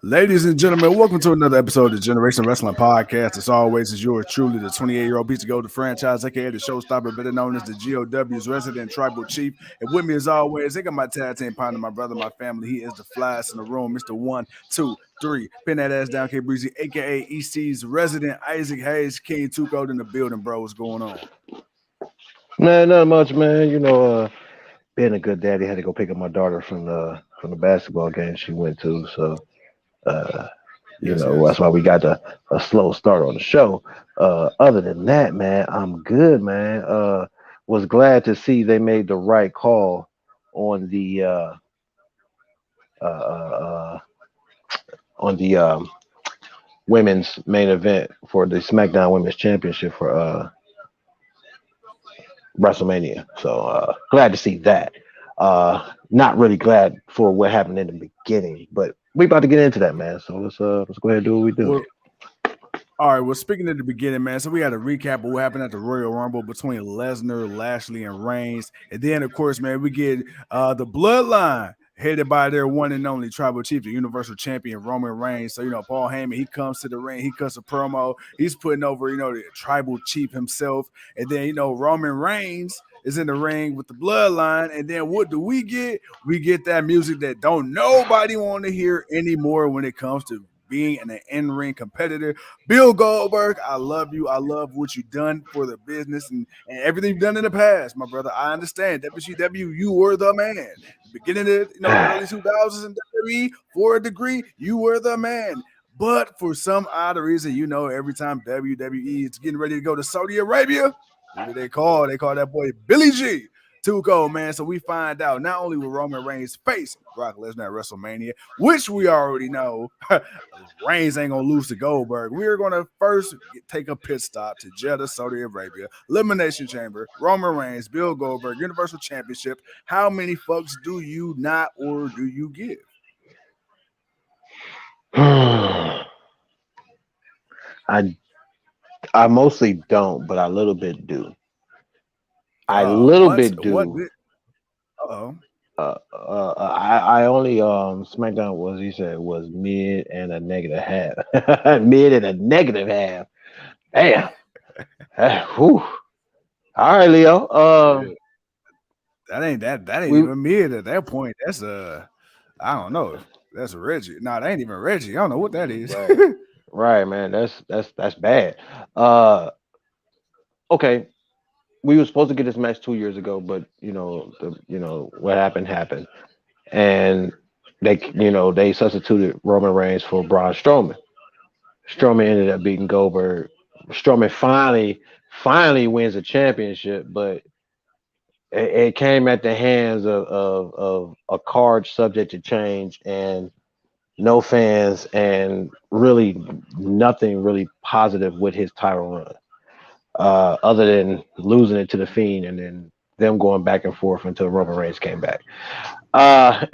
Ladies and gentlemen, welcome to another episode of the Generation Wrestling Podcast. As always, is yours truly, the 28-year-old piece of gold, the franchise, aka the showstopper, better known as the GOW's resident tribal chief. And with me, as always, I got my tag team partner, my brother, my family. He is the flyest in the room, Mr. 1, 2, 3. Pin that ass down, K Breezy, aka EC's resident Isaac Hayes, King Two Gold in the building, bro. What's going on? Man, not much, man. Being a good daddy, had to go pick up my daughter from the basketball game she went to. So, Yes. that's why we got a slow start on the show. Other than that, man, I'm good, man. Was glad to see they made the right call on uh, the women's main event for the SmackDown Women's Championship for WrestleMania. So glad to see that. Not really glad for what happened in the beginning, but we about to get into that, man. So let's go ahead and do what we do. Well, all right. Well, speaking of the beginning, man, so we had a recap of what happened at the Royal Rumble between Lesnar, Lashley, and Reigns. And then, of course, man, we get the Bloodline headed by their one and only tribal chief, the Universal Champion, Roman Reigns. So, Paul Heyman, he comes to the ring, he cuts a promo, he's putting over, the tribal chief himself. And then, Roman Reigns is in the ring with the Bloodline. And then what do we get? We get that music that don't nobody want to hear anymore when it comes to being an in-ring competitor. Bill Goldberg, I love you. I love what you've done for the business and everything you've done in the past, my brother. I understand. WCW, you were the man. Beginning of early 2000s in WWE, for a degree, you were the man. But for some odd reason, every time WWE is getting ready to go to Saudi Arabia, what do they call? They call that boy Billy G. Too cold, man. So we find out not only will Roman Reigns face Brock Lesnar at WrestleMania, which we already know Reigns ain't gonna lose to Goldberg. We're gonna first take a pit stop to Jeddah, Saudi Arabia, Elimination Chamber, Roman Reigns, Bill Goldberg, Universal Championship. How many fucks do you not or do you give? I mostly don't, but I a little bit do. I only SmackDown was mid and a negative half. Mid and a negative half. Damn. Whew. All right, Leo. That ain't even mid at that point. That's I don't know. That's Reggie. No, that ain't even Reggie. I don't know what that is. Right, man. That's bad. Okay. We were supposed to get this match 2 years ago, but what happened, and they substituted Roman Reigns for Braun Strowman. Strowman ended up beating Goldberg. Strowman finally wins a championship, but it came at the hands of a card subject to change and no fans and really nothing really positive with his title run. Other than losing it to the Fiend and then them going back and forth until Roman Reigns came back. But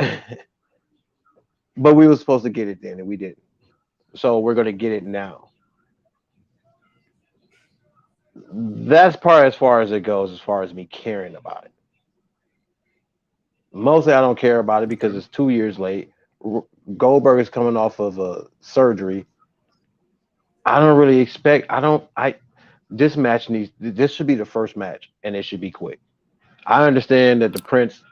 we were supposed to get it then and we didn't. So we're going to get it now. That's part as far as it goes, as far as me caring about it. Mostly I don't care about it because it's 2 years late. Goldberg is coming off of a surgery. I don't really expect, this should be the first match and it should be quick. I understand that the Prince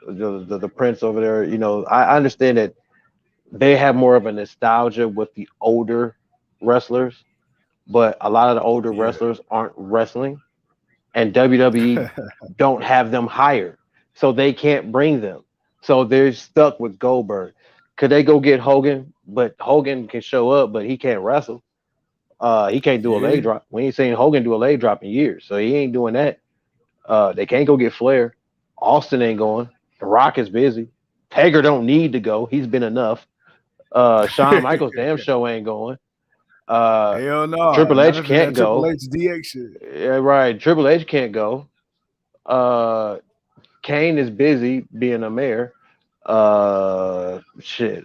over there, I understand that they have more of a nostalgia with the older wrestlers, but a lot of the older wrestlers aren't wrestling and WWE don't have them hired. So they can't bring them. So they're stuck with Goldberg. Could they go get Hogan? But Hogan can show up, but he can't wrestle. He can't do a leg drop. We ain't seen Hogan do a leg drop in years, so he ain't doing that. They can't go get Flair. Austin ain't going. The Rock is busy. Taker don't need to go. He's been enough. Shawn Michaels damn show ain't going. Hell no. Triple H can't go. Triple H DX shit. Yeah, right. Triple H can't go. Kane is busy being a mayor. Shit.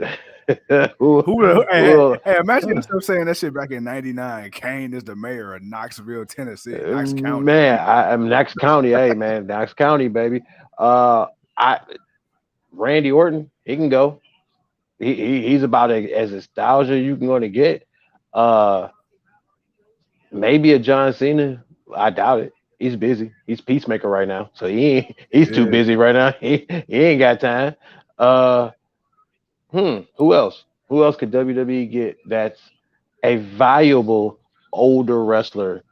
Hey, imagine yourself saying that shit back in '99. Kane is the mayor of Knoxville, Tennessee. Knox County. Man, I'm Knox County. Hey, man, Knox County, baby. Randy Orton, he can go. He's about as nostalgia you can going to get. Uh, Maybe a John Cena. I doubt it. He's busy. He's Peacemaker right now, so he's too Yeah. busy right now. He ain't got time. Uh, Who else? Who else could WWE get that's a valuable older wrestler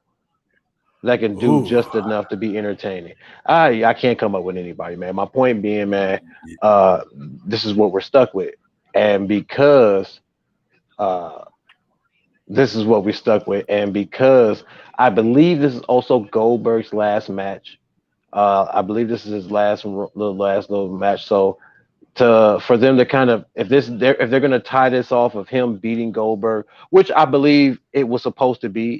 that can do Ooh. just enough to be entertaining? I can't come up with anybody, man. My point being, man, Yeah. uh, this is what we're stuck with, and because uh, this is what we're stuck with, and because I believe this is also Goldberg's last match. I believe this is his last little match. So to for them to kind of if they're gonna tie this off of him beating Goldberg, which I believe it was supposed to be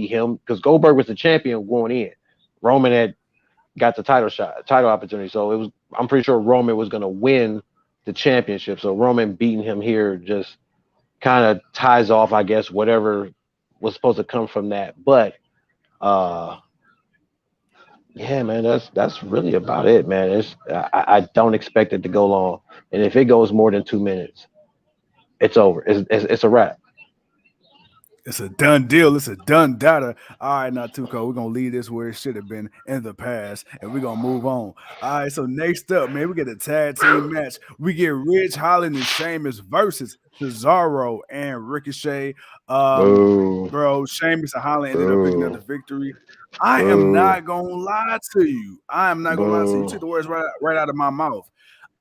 him because Goldberg was the champion going in. Roman had got the title opportunity, so it was. I'm pretty sure Roman was gonna win the championship. So Roman beating him here just kind of ties off, I guess, whatever was supposed to come from that. But uh yeah, man, that's really about it, man. I don't expect it to go long, and if it goes more than 2 minutes, it's over. It's a wrap. It's a done deal. It's a done data. All right, now Tuco, we're gonna leave this where it should have been in the past, and we're gonna move on. All right, so next up, man, we get a tag team match. We get Ridge Holland and Sheamus versus Cesaro and Ricochet. Boo, Bro, Sheamus and Holland ended up picking up the boo, victory. I am boo, not gonna lie to you. I am not gonna lie to you. You took boo. the words right out of my mouth.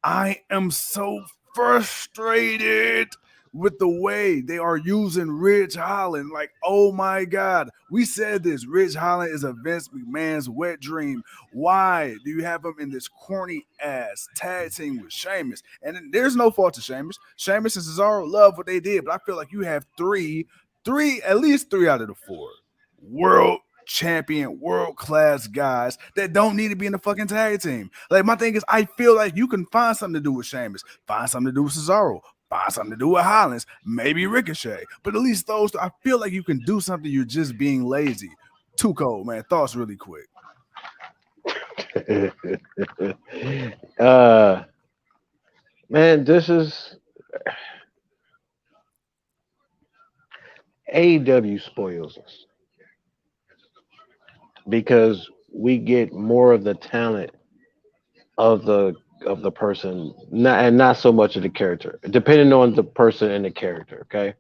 I am so frustrated with the way they are using Ridge Holland. Like, oh my God. We said this. Ridge Holland is a Vince McMahon's wet dream. Why do you have him in this corny ass tag team with Sheamus? And there's no fault to Sheamus. Sheamus and Cesaro love what they did, but I feel like you have at least three out of the four world champion, world class guys that don't need to be in the fucking tag team. Like, my thing is, I feel like you can find something to do with Sheamus, find something to do with Cesaro, find something to do with Hollins, maybe Ricochet, but at least those two, I feel like you can do something. You're just being lazy. Too cold, man. Thoughts really quick. uh, Man, this is AEW spoils us because we get more of the talent of the person, not so much of the character, depending on the person and the character. Okay,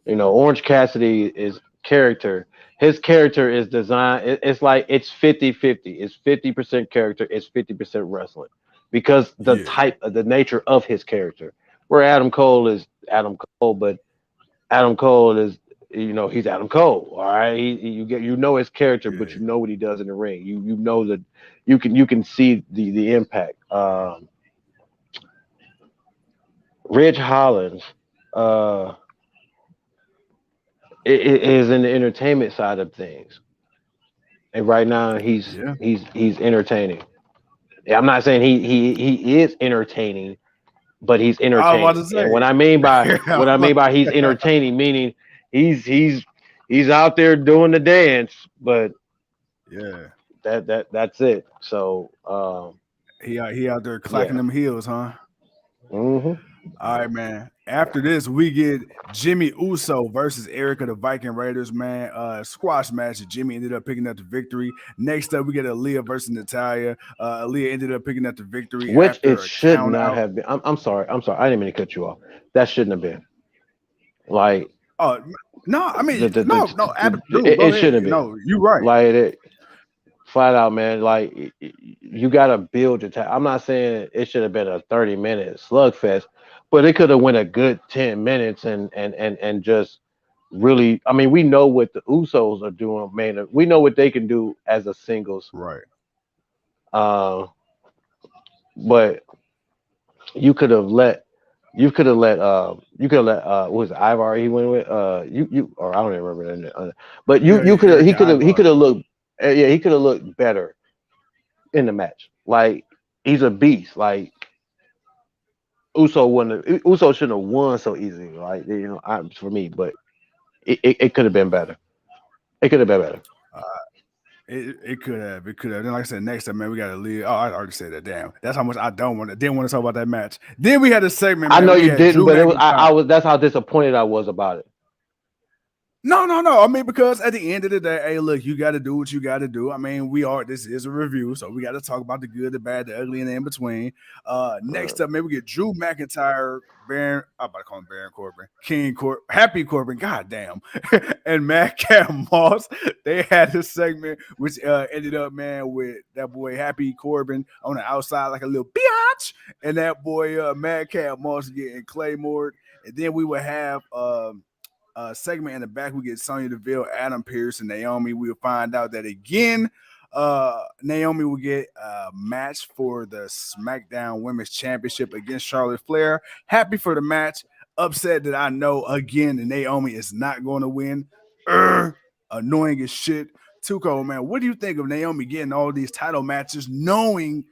Orange Cassidy is character. His character is designed. It's like it's 50-50. It's 50% character. It's 50% wrestling because Yeah, the nature of his character. Where Adam Cole is Adam Cole, but Adam Cole is he's Adam Cole. All right, you get his character, but yeah, you know what he does in the ring. You know that you can see the impact. Ridge Hollins uh, is in the entertainment side of things, and right now yeah. he's entertaining. Yeah, I'm not saying he is entertaining, but he's I was entertaining. about And to say. what I mean by he's entertaining, meaning he's he's he's out there doing the dance, but Yeah. that's it. So He out there clacking yeah. them heels, huh? hmm All right, man. After this, we get Jimmy Uso versus Erica the Viking Raiders, man. Squash match. Jimmy ended up picking up the victory. Next up, we get Aaliyah versus Natalia. Aaliyah ended up picking up the victory Which it after a should count not out. have been. I'm sorry. I'm sorry. I didn't mean to cut you off. That shouldn't have been. Like Oh no, I mean no. Dude, go it ahead. shouldn't have been. No, you're right. Like flat out, man. Like you got to build your time. I'm not saying it should have been a 30-minute slugfest, but it could have went a good 10 minutes and just really. I mean, we know what the Usos are doing, man. We know what they can do as a singles. Right. Uh, but you could have let. What was it, Ivar he went with you or I don't even remember that. But Yeah, you could have Eric and he Ivar. could have looked he could have looked better in the match. Like he's a beast. Like Uso shouldn't have won so easily. Like for me, but it could have been better. It could have been better. It could have. It could have. Then, like I said, next time, man, we got to leave. Oh, I already said that. Damn. That's how much I didn't want to talk about that match. Then we had a segment, I man. know We you had didn't, Drew but it was I McIntyre. was. That's how disappointed I was about it. No. I mean, because at the end of the day, hey, look, you got to do what you got to do. I mean, this is a review, so we got to talk about the good, the bad, the ugly, and the in between. Next up, man, we get Drew McIntyre, I'm about to call him Baron Corbin, Happy Corbin, goddamn, and Madcap Moss. They had this segment, which ended up, man, with that boy Happy Corbin on the outside like a little biatch, and that boy Madcap Moss getting Claymored, and then we would have segment in the back. We get Sonya Deville, Adam Pearce, and Naomi. We'll find out that again. Naomi will get a match for the SmackDown Women's Championship against Charlotte Flair. Happy for the match. Upset that I know again that Naomi is not going to win. Annoying as shit. Tuco, man, what do you think of Naomi getting all these title matches knowing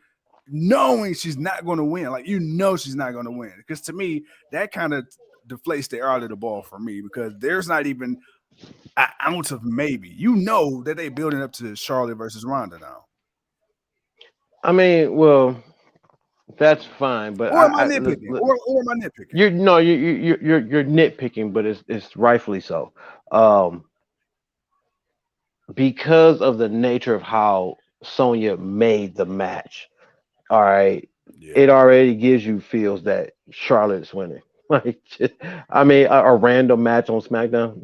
she's not going to win? Like, she's not going to win. Because to me, that kind of deflates the air out of the ball for me, because there's not even an ounce of maybe. That they building up to Charlotte versus Ronda now. I mean, well, that's fine, but Or am I nitpicking? Or am I nitpicking? You're nitpicking, but it's rightfully so. Because of the nature of how Sonya made the match. All right, it already gives you feels that Charlotte's winning. Like, I mean, a random match on SmackDown?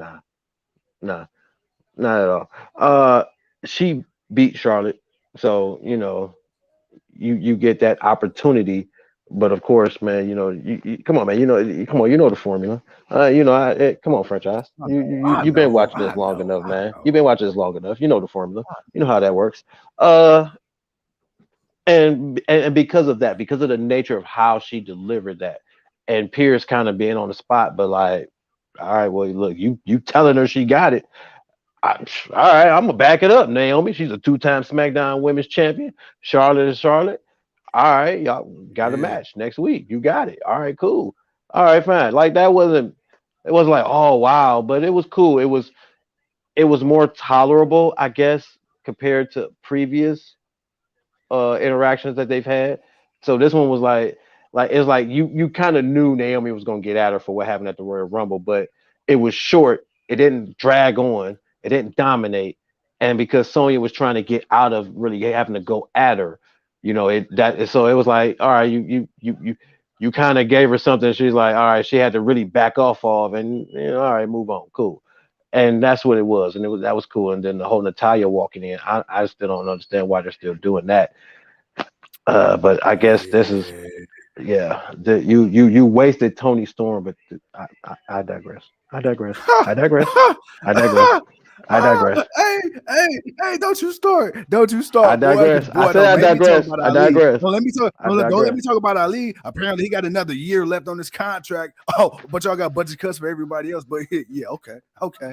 Nah, not at all. She beat Charlotte, so you get that opportunity. But of course, man, you come on, man, come on, the formula. Come on, Franchize. You've been watching this long enough, man. You've been watching this long enough. You know the formula. You know how that works. And because of that, because of the nature of how she delivered that, and Pierce kind of being on the spot, but like, all right, well, look, you telling her she got it. All right, I'm gonna back it up, Naomi. She's a 2-time SmackDown Women's Champion. Charlotte is Charlotte. All right, y'all got a match next week. You got it. All right, cool. All right, fine. Like, it wasn't like, oh wow, but it was cool. It was more tolerable, I guess, compared to previous interactions that they've had. So this one was like it's like you kind of knew Naomi was gonna get at her for what happened at the Royal Rumble, but it was short. It didn't drag on. It didn't dominate. And because Sonya was trying to get out of really having to go at her, so it was like, all right, you kind of gave her something. She's like, all right, she had to really back off of, and all right, move on, cool. And that's what it was, and that was cool. And then the whole Natalya walking in, I still don't understand why they're still doing that. But I guess this is, you wasted Tony Storm, but I digress. I digress. Hey, don't you start. I digress. Boy, I said I digress. I digress. Don't let me talk about Ali. Apparently, he got another year left on this contract. Oh, but y'all got budget cuts for everybody else. But yeah, okay.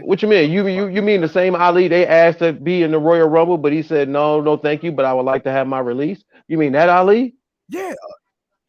What you mean? You mean the same Ali they asked to be in the Royal Rumble, but he said no, thank you, but I would like to have my release? You mean that Ali? Yeah.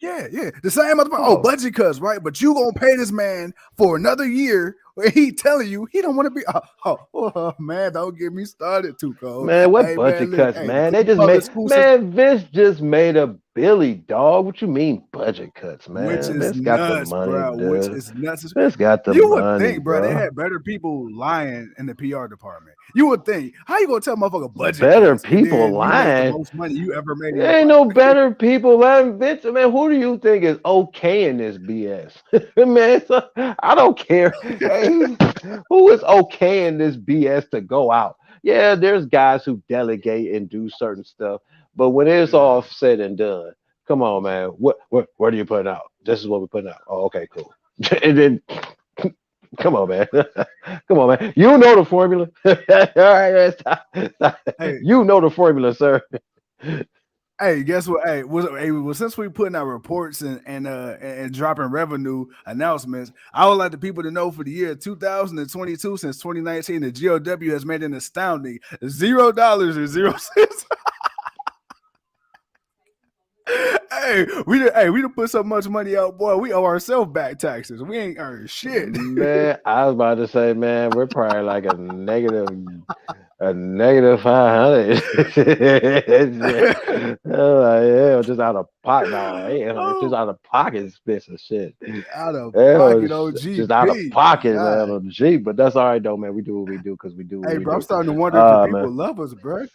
The same budget cuts, right? But you gonna pay this man for another year where he telling you he don't want to be. Oh, man, don't get me started, Tuco. Man, what budget cuts, man? They just made Vince just made a Billy, dog. What you mean budget cuts, man? Which is Vince nuts, got the money, bro. dude. Which is nuts. Vince got the money. You would think, bro, they had better people lying in the PR department. You would think. How you gonna tell motherfucker budget better cuts people lying? The most money you ever made. There ain't no better people lying, Vince. Man, who do you think is okay in this BS? Man, I don't care. Hey, who is okay in this BS to go out? Yeah, there's guys who delegate and do certain stuff, but when it's all said and done, come on, man. What are you putting out? This is what we're putting out. Oh, okay, cool. And then, come on, man. Come on, man. You know the formula. All right, hey. You know the formula, sir. Hey, guess what? Hey, since we putting out reports and dropping revenue announcements, I would like the people to know for the year 2022, since 2019, the GOW has made an astounding $0 or 0 cents. we done put so much money out, boy. We owe ourselves back taxes. We ain't earned shit. Man, I was about to say, man, we're probably like a negative 500. Yeah, just out of pocket. No, it's just Oh, out of pocket expensive shit. out of Yeah, pocket, it's just out of OGP. pocket, man. God. On the G, but that's all right though, man. We do what we do because we do what Hey, we bro, I'm do. starting to wonder if the Man. people love us, bro.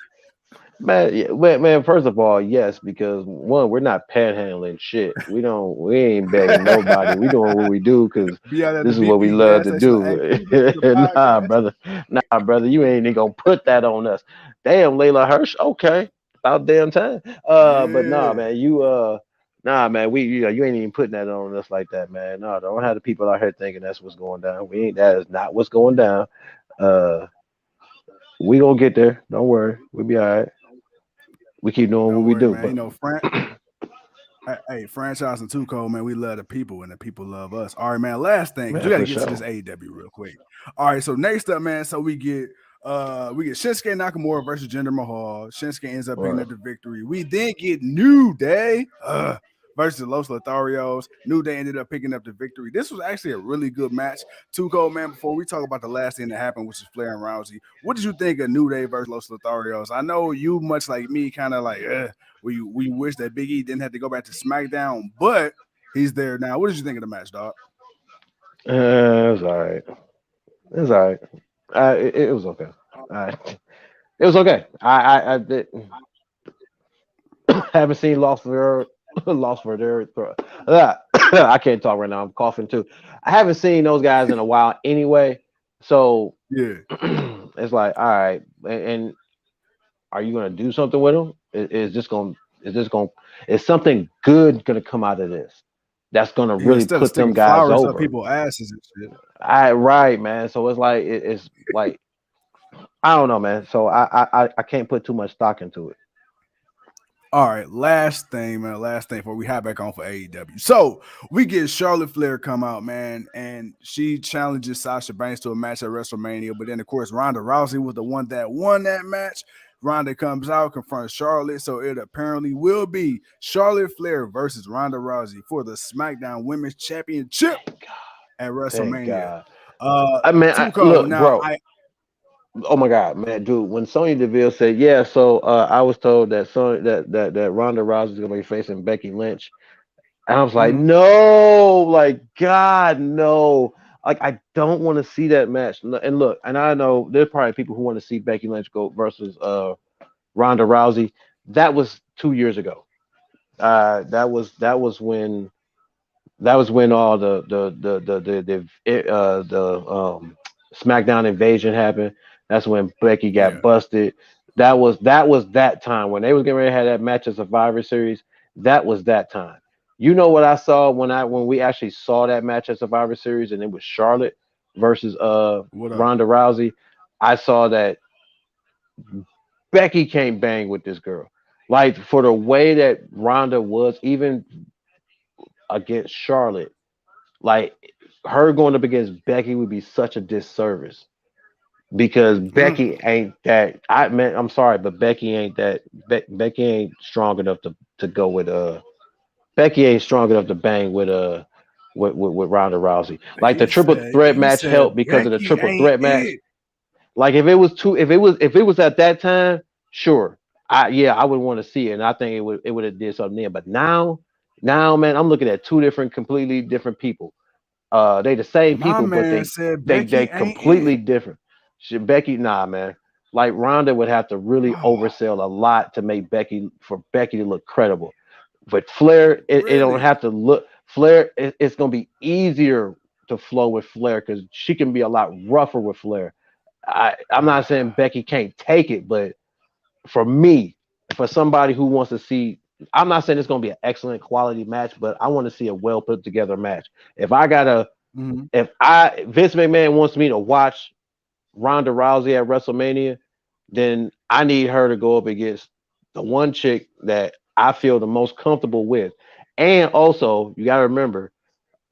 Man, yeah, man. First of all, yes, because one, we're not panhandling shit. We ain't begging nobody. We doing what we do because Be out at the this is what we BP love gas to station like, hey, do. can you listen to the podcast? Nah, brother, you ain't even gonna put that on us. Damn, Layla Hirsch. Okay, about damn time. But nah, Yeah. man, nah, man, you ain't even putting that on us like that, man. No, don't have the people out here thinking that's what's going down. We ain't. That is not what's going down. Uh, we gonna get there. Don't worry. We'll be all right. We keep doing what Don't we worry, do. man. But Hey, franchise and two code, man. We love the people and the people love us. All right, man. Last thing, because man, we got to for get to this sure. AEW real quick. All right, so next up, man. So we get Shinsuke Nakamura versus Jinder Mahal. Shinsuke ends up picking Right. up the victory. We then get New Day versus Los Lotharios. New Day ended up picking up the victory. This was actually a really good match. Two code, man. Before we talk about the last thing that happened, which is Flair and Rousey, what did you think of New Day versus Los Lotharios? I know you, much like me, kind of like, we wish that Big E didn't have to go back to SmackDown, but he's there now. What did you think of the match, dog? It's all right. It's all right. It was okay. It was okay. Haven't seen Lost for their I can't talk right now. I'm coughing too. I haven't seen those guys in a while anyway. So Yeah. it's like, all right. And are you gonna do something with them? Is something good gonna come out of this? That's gonna Yeah, really instead of put them sticking guys flowers up over. people's asses and shit. Right, man. So it's like it's like I don't know, man. So I can't put too much stock into it. All right, last thing, man. Last thing before we hop back on for AEW. So we get Charlotte Flair come out, man, and she challenges Sasha Banks to a match at WrestleMania. But then, of course, Ronda Rousey was the one that won that match. Ronda comes out, confronts Charlotte. So it apparently will be Charlotte Flair versus Ronda Rousey for the SmackDown Women's Championship Thank God. at Thank WrestleMania. God. I mean, Tuco. look, Now, bro. Oh my God, man, dude! When Sonya Deville said, "Yeah," so I was told that that Ronda Rousey is gonna be facing Becky Lynch, and I was like, mhm. "No, like God, no!" Like I don't want to see that match. And look, and I know there's probably people who want to see Becky Lynch go versus Ronda Rousey. That was 2 years ago. That was when all the SmackDown invasion happened. That's when Becky got Yeah. busted. That was that time when they was getting ready to have that match at Survivor Series. That was that time. You know what I saw when we actually saw that match at Survivor Series and it was Charlotte versus What up? Ronda Rousey. I saw that Becky can't bang with this girl. Like for the way that Ronda was, even against Charlotte, like her going up against Becky would be such a disservice because Mm. Becky ain't that. I'm sorry, but Becky ain't that. Becky ain't strong enough to go with Becky ain't strong enough to bang with Ronda Rousey. Like the triple threat He match said helped because of the Becky triple ain't threat match. it. Like if it was at that time, sure. I would want to see it, and I think it would have did something then. But now, man, I'm looking at two different, completely different people. They the same My people, but man they said they Becky they ain't completely it. different. Becky, nah, man. Like Ronda would have to really oversell a lot to make Becky to look credible. But Flair, it don't Really? have to look. Flair, it's gonna be easier to flow with Flair because she can be a lot rougher with Flair. I'm not saying Becky can't take it, but for me, for somebody who wants to see, I'm not saying it's going to be an excellent quality match, but I want to see a well put together match. If I gotta, Mhm. if I Vince McMahon wants me to watch Ronda Rousey at WrestleMania, then I need her to go up against the one chick that I feel the most comfortable with. And also, you got to remember,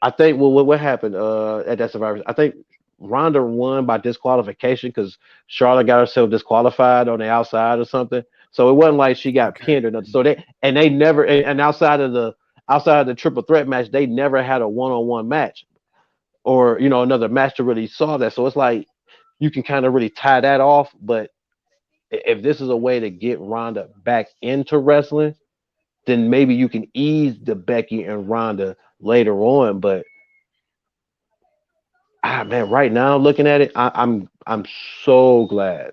I think what happened at that Survivor? I think Ronda won by disqualification because Charlotte got herself disqualified on the outside or something. So it wasn't like she got Okay. pinned or nothing. So they never and outside of the triple threat match, they never had a one-on-one match or another match to really solve that. So it's like you can kind of really tie that off. But if this is a way to get Ronda back into wrestling, then maybe you can ease the Becky and Ronda later on. But man, right now looking at it, I'm so glad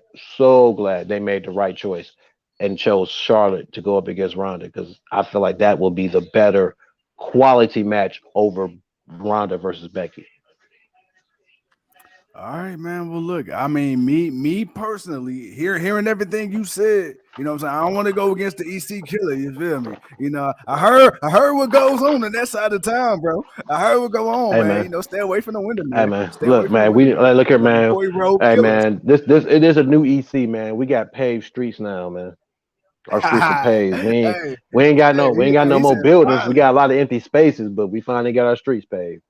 they made the right choice and chose Charlotte to go up against Ronda because I feel like that will be the better quality match over Ronda versus Becky. All right, man. Well, look, I mean, me personally, hearing everything you said, you know what I'm saying? I don't want to go against the EC killer, you feel me? I heard what goes on in that side of town, bro. I heard what go on, Hey man. man, Stay away from the hey Windermere. man, Stay away look from the man, Windermere. look here Them man. Detroit Road Hey Killers. man, this it is a new EC man. We got paved streets now, man. Our streets are paved. We ain't Hey, we ain't got no we ain't got no he more said buildings. We finally. got a lot of empty spaces, but we finally got our streets paved.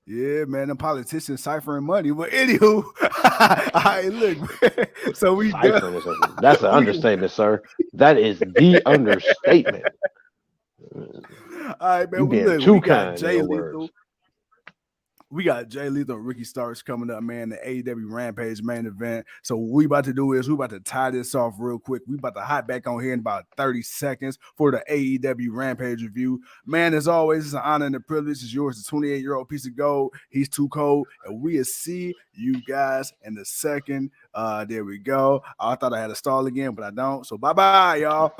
Yeah, man, the politicians ciphering money. But anywho, all right, look, man. So we done. Ciphering that's an We understatement, sir. That is the understatement. all right, You man. Well, being look, too we got kind in Jay your Lethal. words. We got Jay Lethal and Ricky Starks coming up, man, the AEW Rampage main event. So what we about to do is we about to tie this off real quick. We about to hop back on here in about 30 seconds for the AEW Rampage review. Man, as always, it's an honor and a privilege. It's yours, the 28-year-old piece of gold. He's too cold. And we'll see you guys in the second. There we go. I thought I had a stall again, but I don't. So bye-bye, y'all.